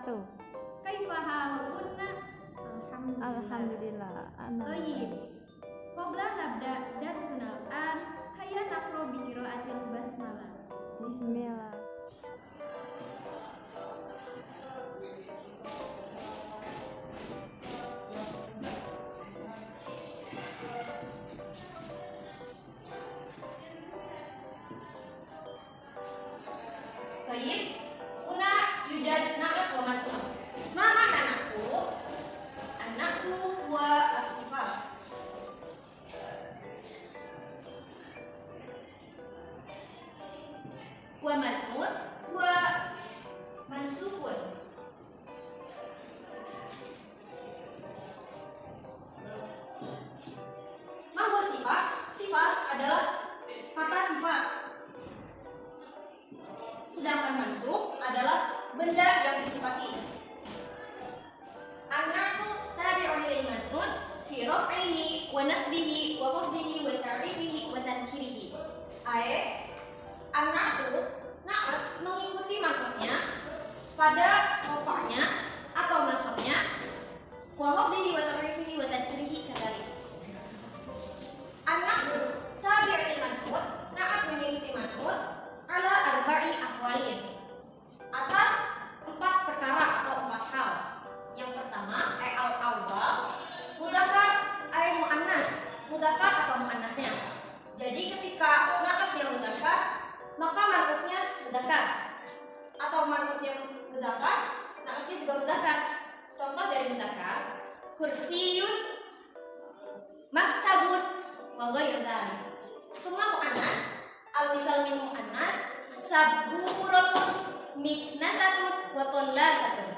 wabarakatuh. Kaifa halukunna? Alhamdulillah. Thayyib. Qabla nabda darsuna al-an, hayya naqra bi qiraatil basmalah. Bismillah. Baik, una yujad na'at wa mat'un. Ma makna na'tu? An-na'tu wa as-sifat. Wa mat'un wa mansufun. Ma huwa sifat? Sifat adalah kata sifat. Sedangkan mansuf adalah benda yang disifati. An-na'tu tabi'un lil man'ut fi raf'ihi wa nasbihi wa khafdihi wa ta'rifihi wa tankirihi. An-na'tu, na'at mengikuti man'utnya pada rafa'nya atau nasabnya, wa khafdihi wa ta'rifihi wa tankirihi kadzalik. An-na'tu tabi'un lil man'ut, na'at mengikuti man'ut ala arba'i ahwalin, atas 4 perkara atau 4 hal. Yang pertama, al-awwal mudzakkar ay muannas, mudzakkar atau muannasnya. Jadi ketika na'at yang mudzakkar, maka man'utnya mudzakkar, atau man'ut yang mudzakkar, na'atnya juga mudzakkar. Contoh dari mudzakkar, kursiyun, maktabun, wa ghairu dzalik. Semua muannas. Al-misal min mu'annas saburatun miknasatun wa tallasatun.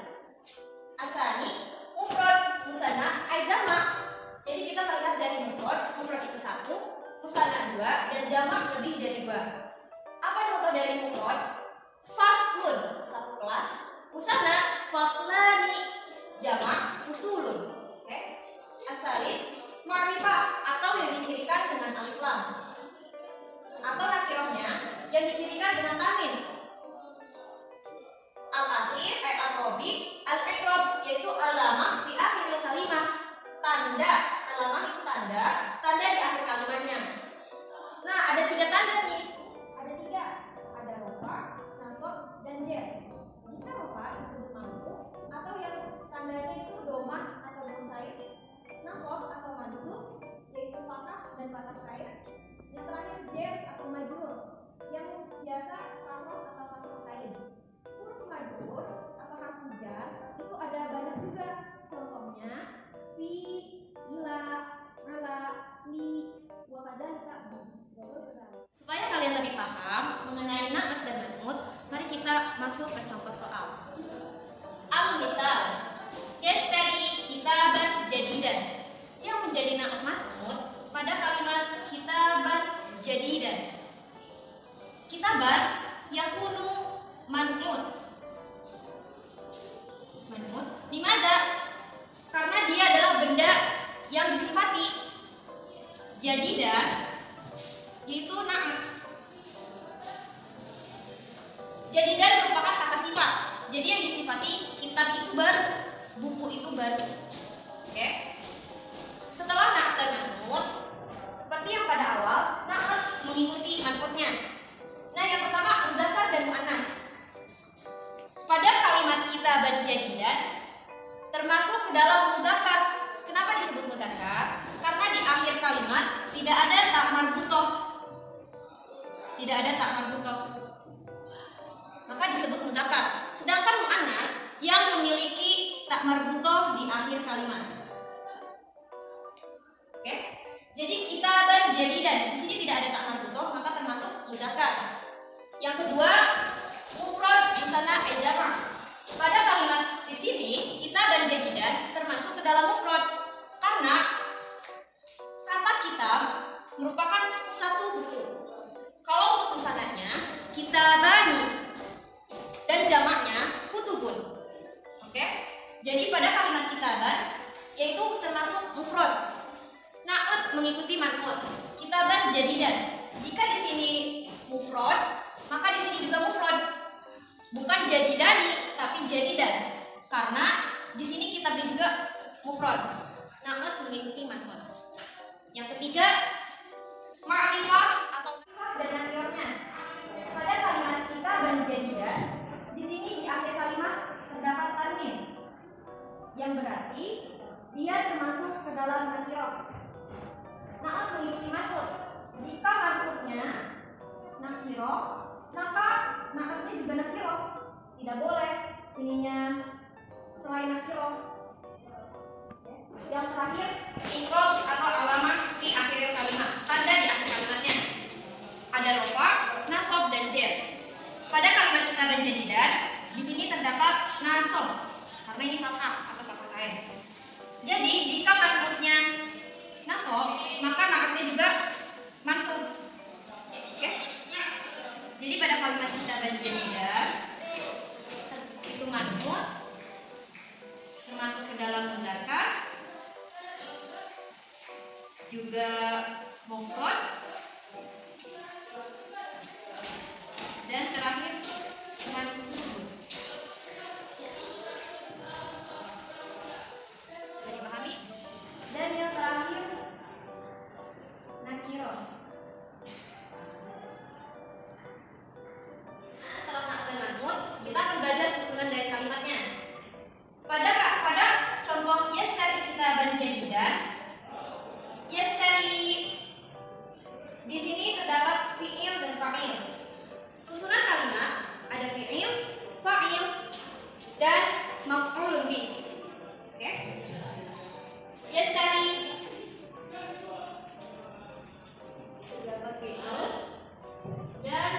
Asani mufrad musanna ay jama'. Jadi kita melihat dari mufrad itu 1, musanna 2 dan jama' lebih dari 2. Apa contoh dari mufrad? Faslun 1 kelas, musanna faslani, jama' fusulun. Oke. Asalis ma'rifah atau yang dicirikan dengan alif lam, atau nakirahnya yang dicirikan dengan tanwin. Al-akhir ay al-rabi, al-i'rab yaitu alamah fi akhir kalimah. Tanda, alamah itu tanda di akhir kalimatnya. Nah, ada 3 tanda nih. Ada 3. Ada rafa, nasab, dan jar. Jika rafa disebut mampu atau yang tandanya itu domah atau muntaib, nasab atau mansub yaitu fathah dan fathah kaid. Yang terakhir jar atau majrur yang biasa kasroh atau kasroh kain. Huruf majrur atau harfu jar itu ada banyak juga. Contohnya fi, ila, ala, li, wa kadzalika bi. Supaya kalian lebih paham mengenai na'at dan man'ut, mari kita masuk ke contoh soal. Al-mithal yashtari kitaban jadidan. Yang menjadi na'at man'ut pada kalimat kitaban jadidan. Kitaban yakunu man'ut. Man'ut dimana? Karena dia adalah benda yang disifati. Jadidan yaitu na'at. Jadidan merupakan kata sifat. Jadi yang disifati kitab itu baru, buku itu baru. Oke? Setelah na'at dan man'ut, seperti yang pada awal, na'at mengikuti man'utnya. Nah, yang pertama mudzakkar dan muannas. Pada kalimat kitaban jadidan termasuk ke dalam mudzakkar. Kenapa disebut mudzakkar? Karena di akhir kalimat tidak ada ta marbutoh. Tidak ada ta marbutoh. Maka disebut mudzakkar. Sedangkan muannas yang memiliki ta marbutoh di akhir kalimat. Oke? Jadi kitaban jadidan di sini tidak ada ta marbutoh, maka termasuk mudzakkar. Yang kedua, mufrad musanna ay jama'. Pada kalimat di sini kitaban jadidan termasuk ke dalam mufrad karena kata kitab merupakan satu buku. Kalau untuk musananya kitabani dan jamaknya kutubun. Oke? Jadi pada kalimat kitaban yaitu termasuk mufrad. Na'at mengikuti man'ut. Kitaban jadidan. Jika di sini mufrad, maka di sini juga mufrad. Bukan jadidani, tapi jadidan. karena di sini kita beri juga mufrad. Na'at mengikuti makna. Yang ketiga, ma'rifah atau dan nakirahnya. Pada kalimat kita dan jadidah, di sini di akhir kalimat terdapat tanwin, yang berarti dia termasuk ke dalam nakirah. Na'at mengikuti makna. Jika maknanya nakirah, maka na'atnya juga nakirah. Tidak boleh ininya selain nakirah. Yang terakhir, i'rab atau alamah di akhir kalimat, tanda di akhir kalimatnya. Ada rofa, nasab, dan jar. Pada kalimat kita berjadidah, di sini terdapat nasab karena ini fathah atau fathah kain. Jadi jika maknanya nasab, maka na'atnya juga mansub. Oke? Jadi pada kalimat kita berjadidah itu man'ut termasuk ke dalam mudzakkar, juga mufrad, dan terakhir mansub. Bisa dipahami? Dan yang terakhir nakirah. Setelah na'at dan man'ut, kita akan belajar susunan dari kalimatnya. Pada contoh yashtari kita berjadidah, yashtari di sini terdapat fi'il dan fa'il. Susunan kalimat ada fi'il, fa'il, dan maf'ulun bih. Oke? Yashtari terdapat fi'il dan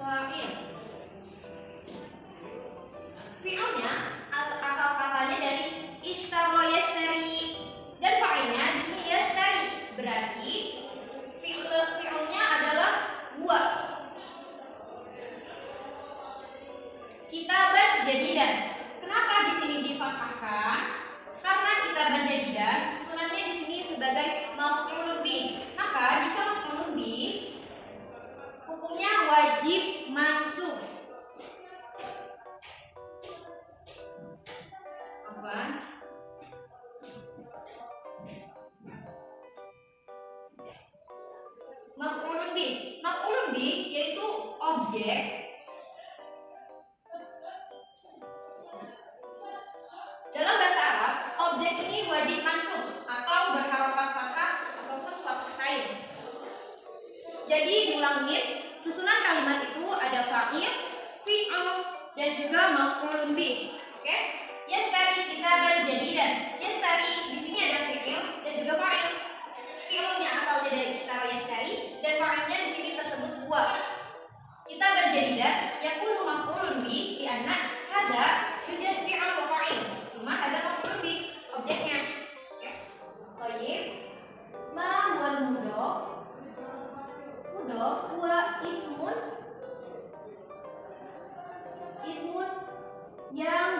fa'il. Fi'ilnya asal katanya dari ishtara yashtari, dan fa'ilnya di sini yashtari. Berarti fi'ilnya adalah huwa. Kitaban jadidan. Kenapa di sini difathahkan? Karena kitaban jadidan susunannya di sini sebagai maf'ulun bih. Maka jika maf'ulun bih hukumnya wajib mansub. Maf'ulun bih. Maf'ulun bih yaitu objek dalam bahasa Arab. Objek ini wajib mansub atau berharokat fathah ataupun fathah tain. Jadi diulangin, susunan kalimat itu ada fa'il, fi'il, dan juga maf'ulun bih. Oke? Yashtari kitaban jadidan. Yashtari di sini ada fi'il dan juga fa'il. Fi'ilnya asalnya dari ishtara yashtari, dan fa'ilnya di sini tersebut huwa. Kitaban jadidan yakunu maf'ulun bih di anna hadza yujad fi'il wa fa'il. Cuma ada maf'ulun bih objeknya. Oke. Baik. Ma wal mudhaf. Mudhaf huwa ismun yang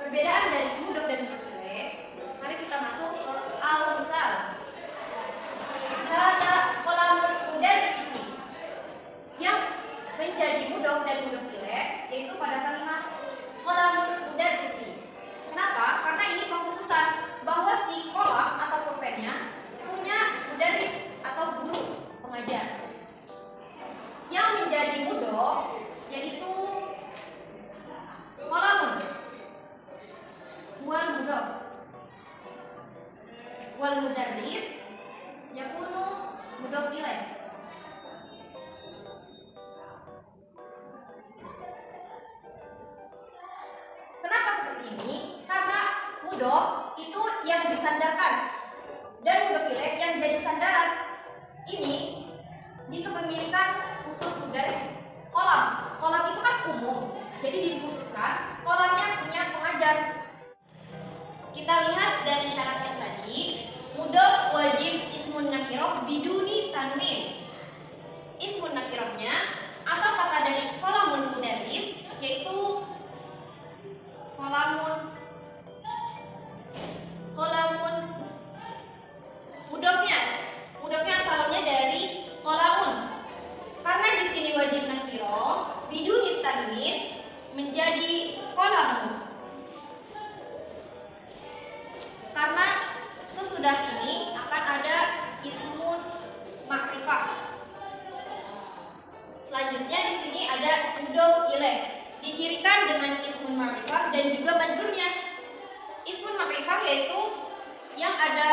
perbedaan dari mudhof dan mudhof ilaih, mari kita masuk ke al-misal. Misalnya qalamun mudarrisi yang menjadi mudhof dan mudhof ilaih yaitu pada kalimat qalamun mudarrisi. Kenapa? Karena ini pengkhususan bahwa si kolam atau pulpennya punya mudarris atau guru pengajar. Yang menjadi mudhof yaitu qalamun wal mudhof wal mudarris yakunu mudhof ilaih. Kenapa seperti ini? Karena mudhof itu yang disandarkan dan mudhof ilaih yang jadi sandaran. Ini di kepemilikan khusus mudarris. Kolam itu kan umum, jadi dikhususkan kolamnya punya pengajar. Kita lihat dari syarat yang tadi, mudhof wajib ismun nakirah biduni tanwin. Ismun nakirahnya asal kata dari qalamun mudarris yaitu qalamun mudhofnya asalnya dari qalamun. Karena di sini wajib nakirah biduni tanwin menjadi qalamun. Karena sesudah ini akan ada ismun ma'rifah. Selanjutnya di sini ada mudhof ilaih, dicirikan dengan ismun ma'rifah dan juga majrurnya. Ismun ma'rifah yaitu yang ada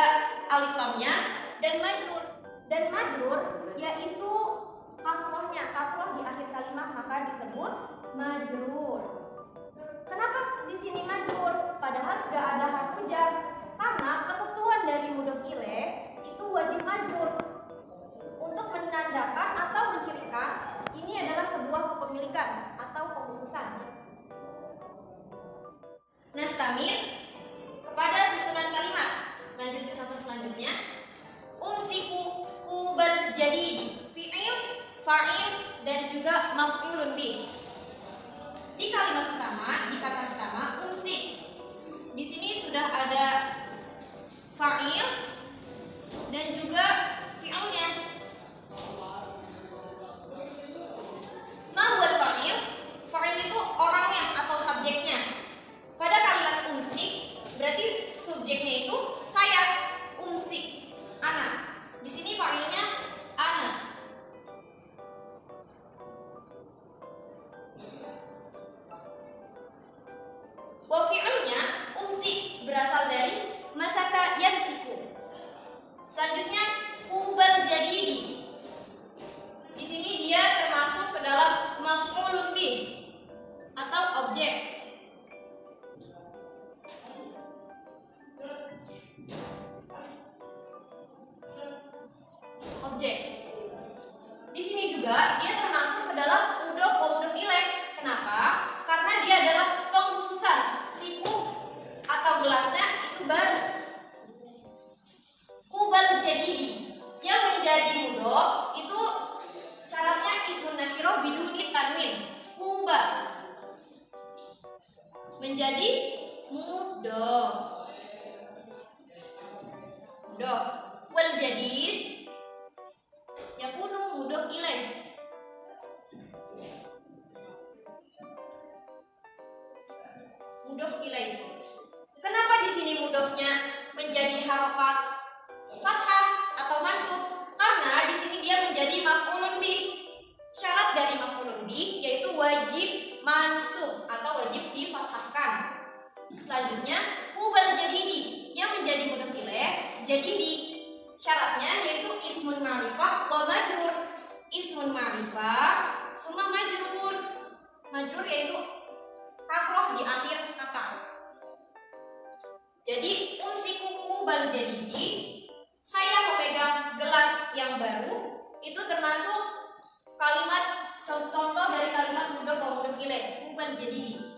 alif lamnya dan majrur. Dan majrur yaitu kasroh di akhir kalimat maka disebut majrur. Kenapa di sini majrur? Padahal gak ada harfu jar. Karena ketentuan dari mudhof ilaih itu wajib majrur untuk menandakan atau mencirikan ini adalah sebuah kepemilikan atau pengkhususan. Nastamir kepada susunan kalimat. Lanjut ke contoh selanjutnya. Umsiku kubal jadidi, fi'il, fa'il dan juga maf'ulun bih. Di kalimat pertama, di kata pertama umsik. Di sini sudah ada fa'il dan juga fi'ilnya. Mahwal fa'il? Fa'il itu orangnya atau subjeknya. Pada kalimat umsik berarti subjeknya itu saya, umsik, ana. Di sini fa'ilnya ana. Wa fi'ilnya umsik berasal dari masaka yamsiku. Selanjutnya kubal jadidi. Di sini dia termasuk ke dalam maf'ulun bih atau objek. Di sini juga dia termasuk ke dalam mudhof wa mudhof ilaih. Kenapa? Karena dia adalah pengkhususan. Siku atau gelasnya itu baru. Kubal jadidi yang menjadi mudhof itu syaratnya ismun nakirah biduni tanwin. Kubal menjadi mudhof. Wal jadid yakunu mudhof ilaih. Mudhof ilaih. Kenapa di sini mudhofnya menjadi harokat fathah atau mansub? Karena di sini dia menjadi maf'ulun bih. Syarat dari maf'ulun bih yaitu wajib mansub atau wajib difathahkan. Selanjutnya kubal jadidi yang menjadi mudhof ilaih jadidi. Syaratnya yaitu ismun ma'rifah wa majrur. Ismun ma'rifah summa majrur. Majrur yaitu kasroh di akhir kata. Jadi umsiku kubal jadidi, saya memegang gelas yang baru, itu termasuk kalimat contoh dari kalimat mudhof wa mudhof ilaih kubal jadidi.